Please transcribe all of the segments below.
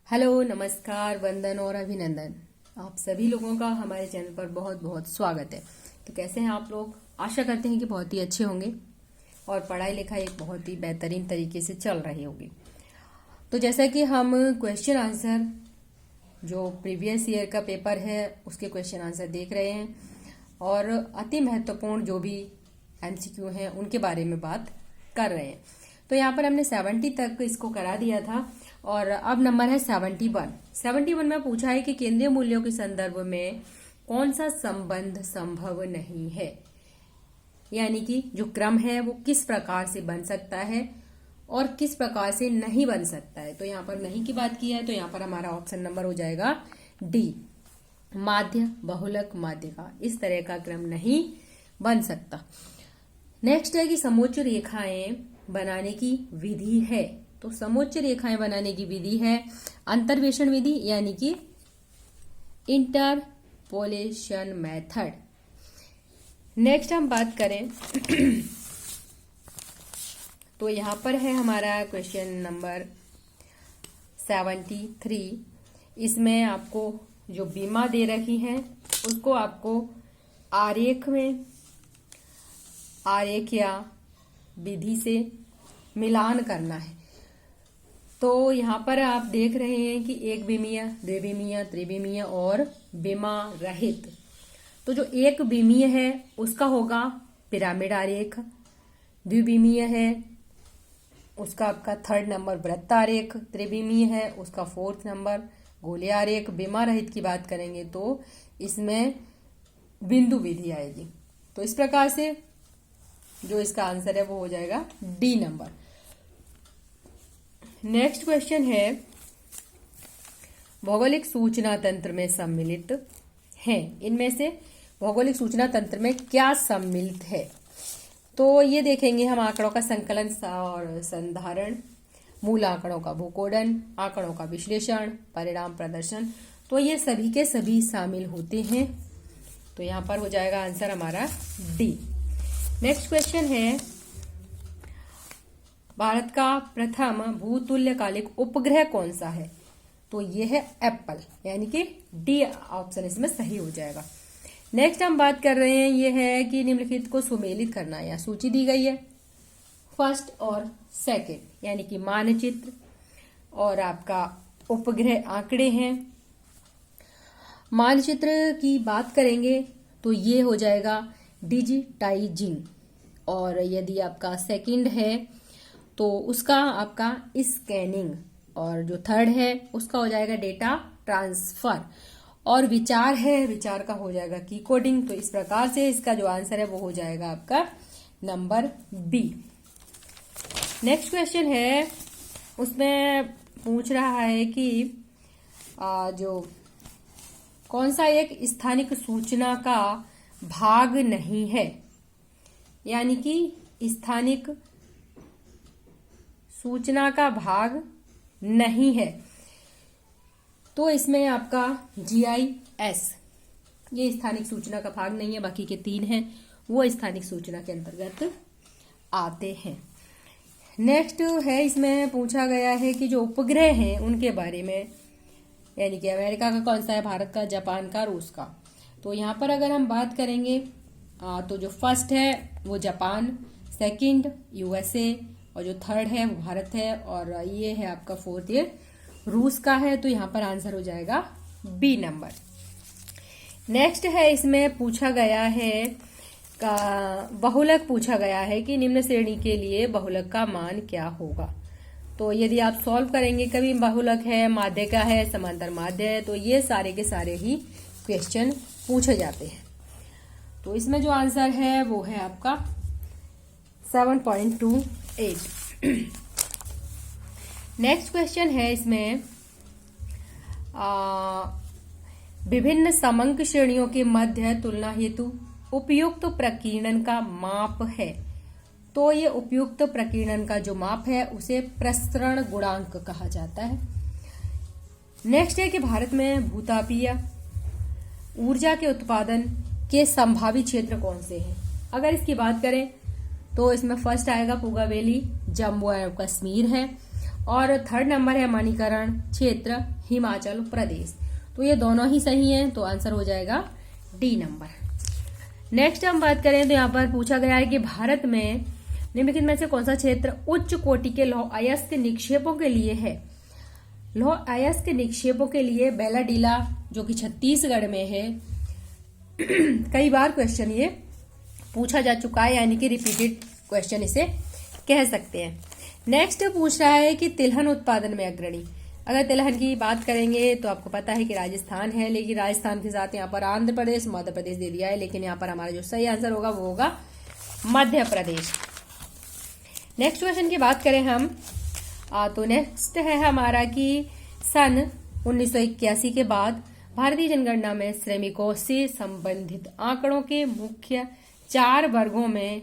Hello, नमस्कार, वंदन और अभिनंदन। आप सभी लोगों का हमारे चैनल पर बहुत बहुत स्वागत है। तो कैसे हैं आप लोग? आशा करते हैं कि बहुत ही अच्छे होंगे और पढ़ाई लिखाई एक बहुत ही बेहतरीन तरीके से चल रही होगी। तो जैसा कि हम क्वेश्चन आंसर जो प्रीवियस ईयर का पेपर है उसके क्वेश्चन आंसर देख रहे हैं और अति महत्वपूर्ण जो भी एमसीक्यू हैं उनके बारे में बात कर रहे हैं। तो यहाँ पर हमने 70 तक इसको करा दिया था और अब नंबर है 71। 71 में पूछा है कि केंद्रीय मूल्यों के संदर्भ में कौन सा संबंध संभव नहीं है, यानी कि जो क्रम है वो किस प्रकार से बन सकता है और किस प्रकार से नहीं बन सकता है। तो यहाँ पर नहीं की बात की है, तो यहाँ पर हमारा ऑप्शन नंबर हो जाएगा डी, माध्य, बहुलक, माध्यिका। इस तरह का क्रम नहीं बन सकता। नेक्स्ट है कि समोच्च रेखाएं बनाने की विधि है। तो समोच्च रेखाएं बनाने की विधि है अंतर्वेशन विधि, यानी कि इंटरपोलेशन मेथड। नेक्स्ट हम बात करें तो यहां पर है हमारा क्वेश्चन नंबर 73। इसमें आपको जो बीमा दे रखी है उसको आपको आरेख या विधि से मिलान करना है। तो यहाँ पर आप देख रहे हैं कि एक विमीय, द्विविमीय, त्रिविमीय और विमा रहित। तो जो एक विमीय है उसका होगा पिरामिड आरेख, द्विविमीय है उसका आपका 3rd नंबर वृत्त आरेख, त्रिविमीय है उसका 4th नंबर गोले आरेख। विमा रहित की बात करेंगे तो इसमें बिंदु विधि आएगी। तो इस प्रकार से जो इसका आंसर है वो हो जाएगा डी नंबर। नेक्स्ट क्वेश्चन है भौगोलिक सूचना तंत्र में सम्मिलित है। इनमें से भौगोलिक सूचना तंत्र में क्या सम्मिलित है? तो ये देखेंगे हम आंकड़ों का संकलन और संधारण, मूल आंकड़ों का भूकोडन, आंकड़ों का विश्लेषण, परिणाम प्रदर्शन। तो ये सभी के सभी शामिल होते हैं। तो यहां पर हो जाएगा आंसर हमारा डी। नेक्स्ट क्वेश्चन है भारत का प्रथम भूतुल्यकालिक उपग्रह कौन सा है? तो ये है एप्पल, यानी कि डी ऑप्शन इसमें सही हो जाएगा। नेक्स्ट हम बात कर रहे हैं ये है कि निम्नलिखित को सुमेलित करना है। सूची दी गई है 1st और 2nd, यानी कि मानचित्र और आपका उपग्रह आंकड़े हैं। मानचित्र की बात करेंगे तो ये हो जाएगा डिजिटाइजिंग, और यदि आपका 2nd है तो उसका आपका स्कैनिंग, और जो 3rd है उसका हो जाएगा डेटा ट्रांसफर, और विचार है, विचार का हो जाएगा की कोडिंग। तो इस प्रकार से इसका जो आंसर है वो हो जाएगा आपका नंबर बी। नेक्स्ट क्वेश्चन है उसमें पूछ रहा है कि जो कौन सा एक स्थानिक सूचना का भाग नहीं है, यानी कि स्थानिक सूचना का भाग नहीं है। तो इसमें आपका GIS ये स्थानिक सूचना का भाग नहीं है, बाकी के 3 हैं वो स्थानिक सूचना के अंतर्गत आते हैं। नेक्स्ट है इसमें पूछा गया है कि जो उपग्रह हैं उनके बारे में, यानी कि अमेरिका का कौन सा है, भारत का, जापान का, रूस का। तो यहाँ पर अगर हम बात करेंगे तो जो 1st है वो जापान, 2nd USA और जो 3rd है वो भारत है, और ये है आपका 4th ये रूस का है। तो यहाँ पर आंसर हो जाएगा बी नंबर। नेक्स्ट है इसमें पूछा गया है का बहुलक पूछा गया है कि निम्न श्रेणी के लिए बहुलक का मान क्या होगा। तो यदि आप सॉल्व करेंगे, कभी बहुलक है, माध्य का है, समांतर माध्य है, तो ये सारे के सारे ही क्वेश्चन पूछे जाते हैं। तो इसमें जो आंसर है वो है आपका 7.28। नेक्स्ट क्वेश्चन है इसमें विभिन्न समंक श्रेणियों के मध्य तुलना हेतु उपयुक्त प्रकीर्णन का माप है। तो ये उपयुक्त प्रकीर्णन का जो माप है उसे प्रसरण गुणांक कहा जाता है। नेक्स्ट है कि भारत में भूतापीय ऊर्जा के उत्पादन के संभावित क्षेत्र कौन से हैं। अगर इसकी बात करें तो इसमें 1st आएगा पूगा वैली, जम्मू एंड कश्मीर है, और थर्ड नंबर है मणिकरण क्षेत्र, हिमाचल प्रदेश। तो ये दोनों ही सही हैं, तो आंसर हो जाएगा डी नंबर। नेक्स्ट हम बात करें तो यहाँ पर पूछा गया है कि भारत में निम्नलिखित में से कौन सा क्षेत्र उच्च कोटि के लौह अयस्क निक्षेपों के लिए है। लौह अयस्क निक्षेपों के लिए बेलाडीला जो कि छत्तीसगढ़ में है। कई बार क्वेश्चन ये पूछा जा चुका है, यानी कि रिपीटेड क्वेश्चन इसे कह सकते हैं। नेक्स्ट पूछ रहा है कि तिलहन उत्पादन में अग्रणी। अगर तिलहन की बात करेंगे तो आपको पता है कि राजस्थान है, लेकिन राजस्थान के साथ यहाँ पर आंध्र प्रदेश, मध्य प्रदेश दे दिया है, लेकिन यहाँ पर हमारा जो सही आंसर होगा वो होगा मध्य प्रदेश। नेक्स्ट क्वेश्चन की बात करें हम तो नेक्स्ट है हमारा कि सन 1981 के बाद भारतीय जनगणना में श्रमिकों से संबंधित आंकड़ों के मुख्य 4 वर्गों में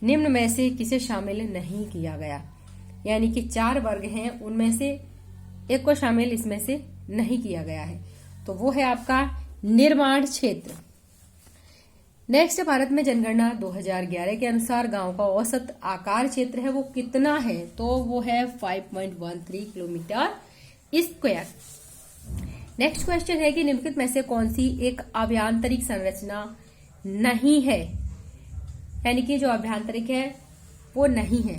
निम्न में से किसे शामिल नहीं किया गया। यानी कि 4 वर्ग हैं, उनमें से एक को शामिल इसमें से नहीं किया गया है, तो वो है आपका निर्माण क्षेत्र। नेक्स्ट, भारत में जनगणना 2011 के अनुसार गांव का औसत आकार क्षेत्र है वो कितना है, तो वो है 5.13 किलोमीटर स्क्वायर। नेक्स्ट क्वेश्चन है कि निम्नलिखित में से कौन सी एक आभ्यंतरिक संरचना नहीं है, यानी कि जो आभ्यंतरिक है वो नहीं है।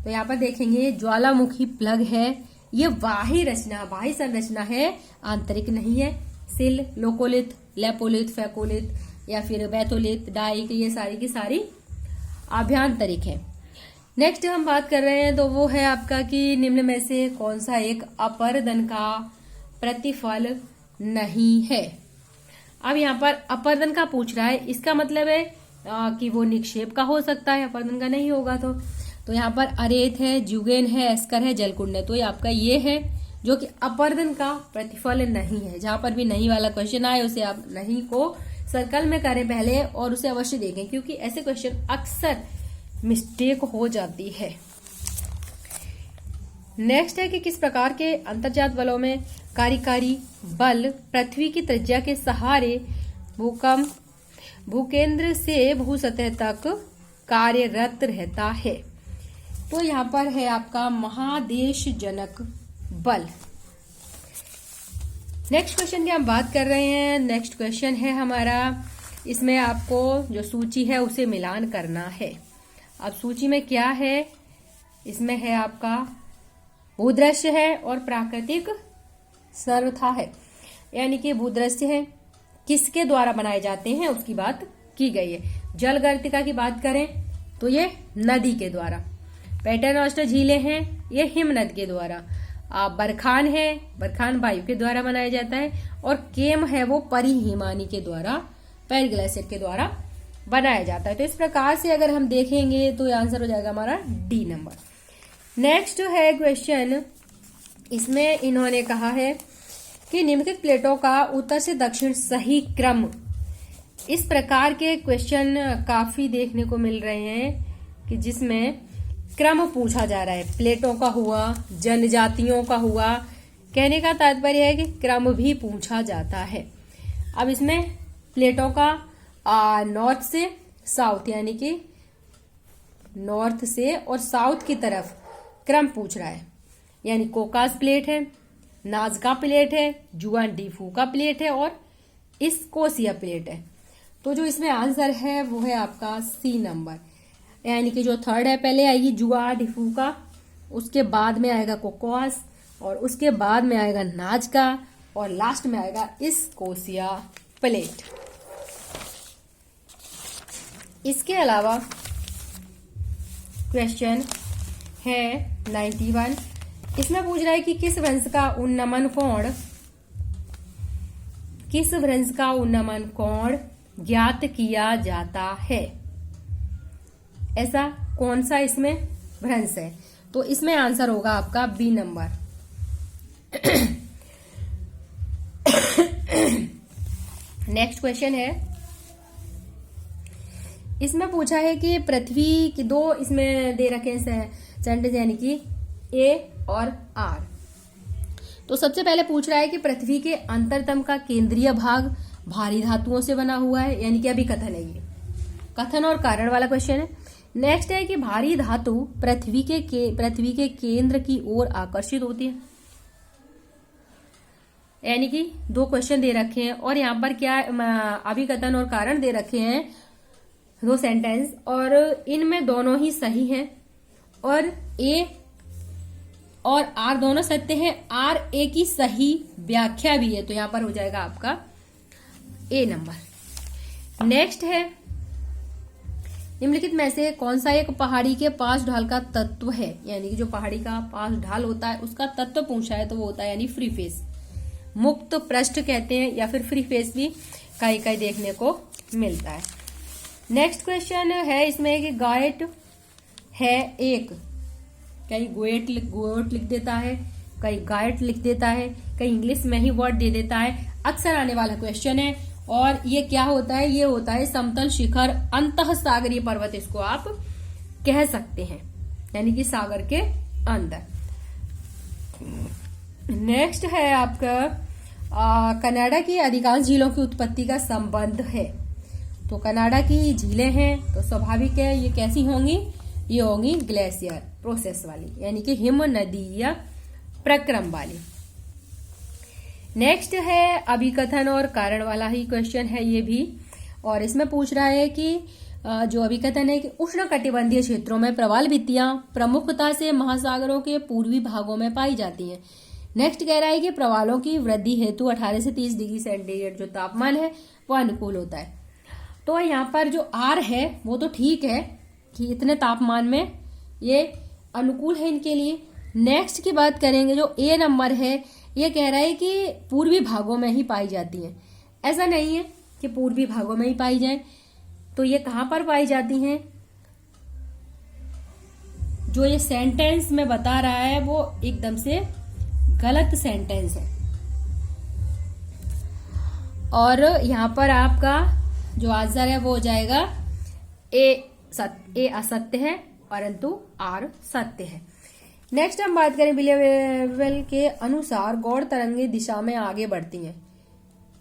तो यहाँ पर देखेंगे ज्वालामुखी प्लग है, ये बाह्य संरचना है, आंतरिक नहीं है। सिल, लोकोलिथ, लेपोलिथ, फेकोलिथ या फिर बैथोलिथ, डाइक, ये सारी की सारी आभ्यंतरिक है। नेक्स्ट हम बात कर रहे हैं तो वो है आपका कि निम्न में से कौन सा एक अपरदन का प्रतिफल नहीं है। अब यहाँ पर अपरदन का पूछ रहा है, इसका मतलब है कि वो निक्षेप का हो सकता है, अपरदन का नहीं होगा। तो यहाँ पर अरेत है, जुगेन है, एस्कर है, जलकुंड है, तो ये आपका ये है जो कि अपरदन का प्रतिफल नहीं है। जहां पर भी नहीं वाला क्वेश्चन आए उसे आप नहीं को सर्कल में करें पहले और उसे अवश्य देखें, क्योंकि ऐसे क्वेश्चन अक्सर मिस्टेक हो जाती है। नेक्स्ट है कि किस प्रकार के अंतर्जात बलों में कार्यकारी बल पृथ्वी की त्रिज्या के सहारे भूकेंद्र से भूसतह तक कार्यरत रहता है। तो यहाँ पर है आपका महादेश जनक बल। नेक्स्ट क्वेश्चन की हम बात कर रहे हैं। नेक्स्ट क्वेश्चन है हमारा, इसमें आपको जो सूची है उसे मिलान करना है। अब सूची में क्या है, इसमें है आपका भूदृश्य है और प्राकृतिक सर्वथा है, यानी कि भूदृश्य है किसके द्वारा बनाए जाते हैं उसकी बात की गई है। जलगर्तिका की बात करें तो ये नदी के द्वारा, पैटर्नोस्टर झीलें हैं ये हिमनद के द्वारा, बरखान है, बरखान वायु के द्वारा बनाया जाता है, और केम है वो परिहिमानी के द्वारा, पैर ग्लेशियर के द्वारा बनाया जाता है। तो इस प्रकार से अगर हम देखेंगे तो आंसर हो जाएगा हमारा डी नंबर। नेक्स्ट है क्वेश्चन, इसमें इन्होंने कहा है कि निम्नलिखित प्लेटों का उत्तर से दक्षिण सही क्रम। इस प्रकार के क्वेश्चन काफी देखने को मिल रहे हैं कि जिसमें क्रम पूछा जा रहा है। प्लेटों का हुआ, जनजातियों का हुआ, कहने का तात्पर्य है कि क्रम भी पूछा जाता है। अब इसमें प्लेटों का नॉर्थ से साउथ, यानी कि नॉर्थ से और साउथ की तरफ क्रम पूछ रहा है, यानी कोकास प्लेट है, नाजका प्लेट है, जुआन डीफू का प्लेट है और स्कोसिया प्लेट है। तो जो इसमें आंसर है वो है आपका सी नंबर, यानी कि जो थर्ड है पहले आएगी जुआ डिफू का, उसके बाद में आएगा कोकोस और उसके बाद में आएगा नाजका और लास्ट में आएगा स्कोसिया प्लेट। इसके अलावा क्वेश्चन है 91, इसमें पूछ रहा है कि किस वंश का उन्नमन कोण ज्ञात किया जाता है। ऐसा कौन सा इसमें भ्रंश है, तो इसमें आंसर होगा आपका बी नंबर। नेक्स्ट क्वेश्चन है, इसमें पूछा है कि पृथ्वी की दो इसमें दे रखे हैं सेंटेंस, यानी कि ए और आर। तो सबसे पहले पूछ रहा है कि पृथ्वी के अंतरतम का केंद्रीय भाग भारी धातुओं से बना हुआ है, यानी कि अभी कथन है, ये कथन और कारण वाला क्वेश्चन है। नेक्स्ट है कि भारी धातु पृथ्वी के केंद्र की ओर आकर्षित होती है। यानी कि 2 क्वेश्चन दे रखे हैं और यहाँ पर क्या अभिकथन और कारण दे रखे हैं, 2 सेंटेंस, और इनमें दोनों ही सही हैं और ए और आर दोनों सत्य हैं। आर ए की सही व्याख्या भी है, तो यहां पर हो जाएगा आपका ए नंबर। नेक्स्ट है निम्नलिखित में से कौन सा एक पहाड़ी के पास ढाल का तत्व है। यानी कि जो पहाड़ी का पास ढाल होता है उसका तत्व पूछा है, तो वो होता है यानी फ्री फेस, मुक्त पृष्ठ कहते हैं, या फिर फ्री फेस भी कहीं कहीं देखने को मिलता है। नेक्स्ट क्वेश्चन है इसमें कि गाइड है एक, कहीं गोएट लिख देता है, कहीं गाइड लिख देता है, कहीं इंग्लिश में ही वर्ड दे देता है। अक्सर आने वाला क्वेश्चन है और ये क्या होता है, ये होता है समतल शिखर अंतः सागरीय पर्वत, इसको आप कह सकते हैं, यानी कि सागर के अंदर। नेक्स्ट है आपका कनाडा की अधिकांश झीलों की उत्पत्ति का संबंध है। तो कनाडा की झीलें हैं तो स्वाभाविक है ये कैसी होंगी, ये होंगी ग्लेशियर प्रोसेस वाली, यानी कि हिम नदीय प्रक्रम वाली। नेक्स्ट है अभिकथन और कारण वाला ही क्वेश्चन है ये भी, और इसमें पूछ रहा है कि जो अभिकथन है कि उष्णकटिबंधीय क्षेत्रों में प्रवाल भित्तियां प्रमुखता से महासागरों के पूर्वी भागों में पाई जाती हैं। नेक्स्ट कह रहा है कि प्रवालों की वृद्धि हेतु 18 से 30 डिग्री सेंटीग्रेड जो तापमान है वो अनुकूल होता है। तो यहाँ पर जो आर है वो तो ठीक है कि इतने तापमान में ये अनुकूल है इनके लिए। नेक्स्ट की बात करेंगे, जो ए नंबर है ये कह रहा है कि पूर्वी भागों में ही पाई जाती हैं। ऐसा नहीं है कि पूर्वी भागों में ही पाई जाए, तो ये कहां पर पाई जाती हैं, जो ये सेंटेंस में बता रहा है वो एकदम से गलत सेंटेंस है। और यहां पर आपका जो आंसर है वो हो जाएगा ए असत्य है परंतु आर सत्य है। नेक्स्ट हम बात करें बिलीवेबल के अनुसार गौड़ तरंगे दिशा में आगे बढ़ती हैं,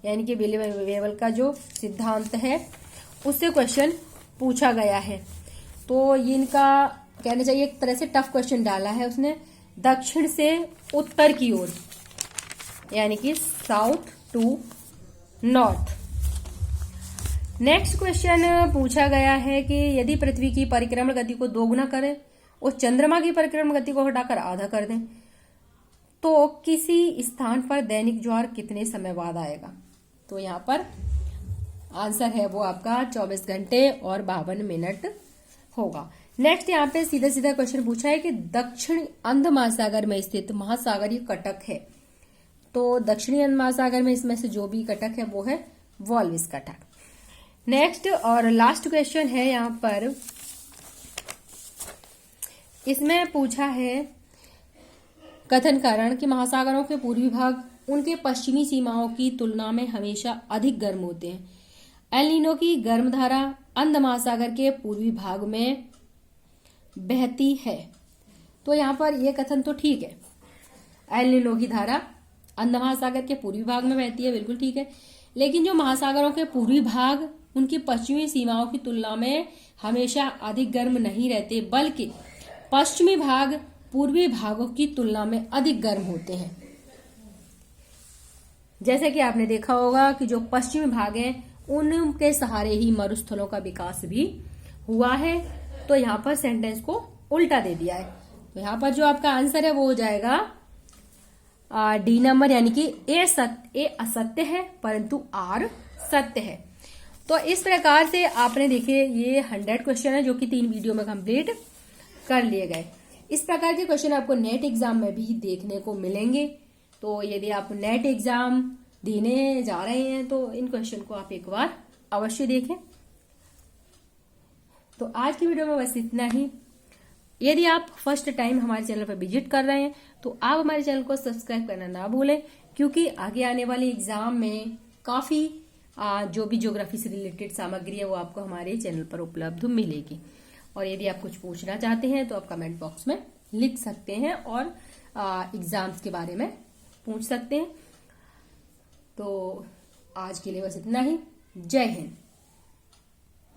यानी कि बिलीवेबल का जो सिद्धांत है उससे क्वेश्चन पूछा गया है। तो ये इनका कहना चाहिए एक तरह से टफ क्वेश्चन डाला है उसने, दक्षिण से उत्तर की ओर, यानी कि south to north. Next question पूछा गया है कि यदि पृथ्वी की परिक्रमण गति को दोगुना करें और चंद्रमा की परिक्रमण गति को हटाकर आधा कर दें तो किसी स्थान पर दैनिक ज्वार कितने समय बाद आएगा। तो यहाँ पर आंसर है वो आपका 24 घंटे और 52 मिनट होगा। नेक्स्ट यहाँ पे सीधा सीधा क्वेश्चन पूछा है कि दक्षिण अंध महासागर में स्थित महासागरीय कटक है। तो दक्षिणी अंध महासागर में इसमें से जो भी कटक है वो है वॉल्विस कटक। नेक्स्ट और लास्ट क्वेश्चन है यहाँ पर, इसमें पूछा है कथन कारण कि महासागरों के पूर्वी भाग उनके पश्चिमी सीमाओं की तुलना में हमेशा अधिक गर्म होते हैं। एल नीनो की गर्म धारा अंध महासागर के पूर्वी भाग में बहती है। तो यहाँ पर यह कथन तो ठीक है, एल नीनो की धारा अंध महासागर के पूर्वी भाग में बहती है, बिल्कुल ठीक है। लेकिन जो महासागरों के पूर्वी भाग उनकी पश्चिमी सीमाओं की तुलना में हमेशा अधिक गर्म नहीं रहते, बल्कि पश्चिमी भाग पूर्वी भागों की तुलना में अधिक गर्म होते हैं। जैसे कि आपने देखा होगा कि जो पश्चिमी भाग हैं उनके सहारे ही मरुस्थलों का विकास भी हुआ है। तो यहाँ पर सेंटेंस को उल्टा दे दिया है। तो यहाँ पर जो आपका आंसर है वो हो जाएगा डी नंबर, यानी कि ए असत्य है परंतु आर सत्य है। तो इस प्रकार से आपने देखिए ये 100 क्वेश्चन है जो कि 3 वीडियो में कंप्लीट कर लिए गए। इस प्रकार के क्वेश्चन आपको नेट एग्जाम में भी देखने को मिलेंगे। तो यदि आप नेट एग्जाम देने जा रहे हैं तो इन क्वेश्चन को आप एक बार अवश्य देखें। तो आज की वीडियो में बस इतना ही। यदि आप फर्स्ट टाइम हमारे चैनल पर विजिट कर रहे हैं तो आप हमारे चैनल को सब्सक्राइब करना ना भूलें, क्योंकि आगे आने वाले एग्जाम में काफी जो भी ज्योग्राफी से रिलेटेड सामग्री है वो आपको हमारे चैनल पर उपलब्ध मिलेगी। और यदि आप कुछ पूछना चाहते हैं तो आप कमेंट बॉक्स में लिख सकते हैं और एग्जाम्स के बारे में पूछ सकते हैं। तो आज के लिए बस इतना ही। जय हिंद।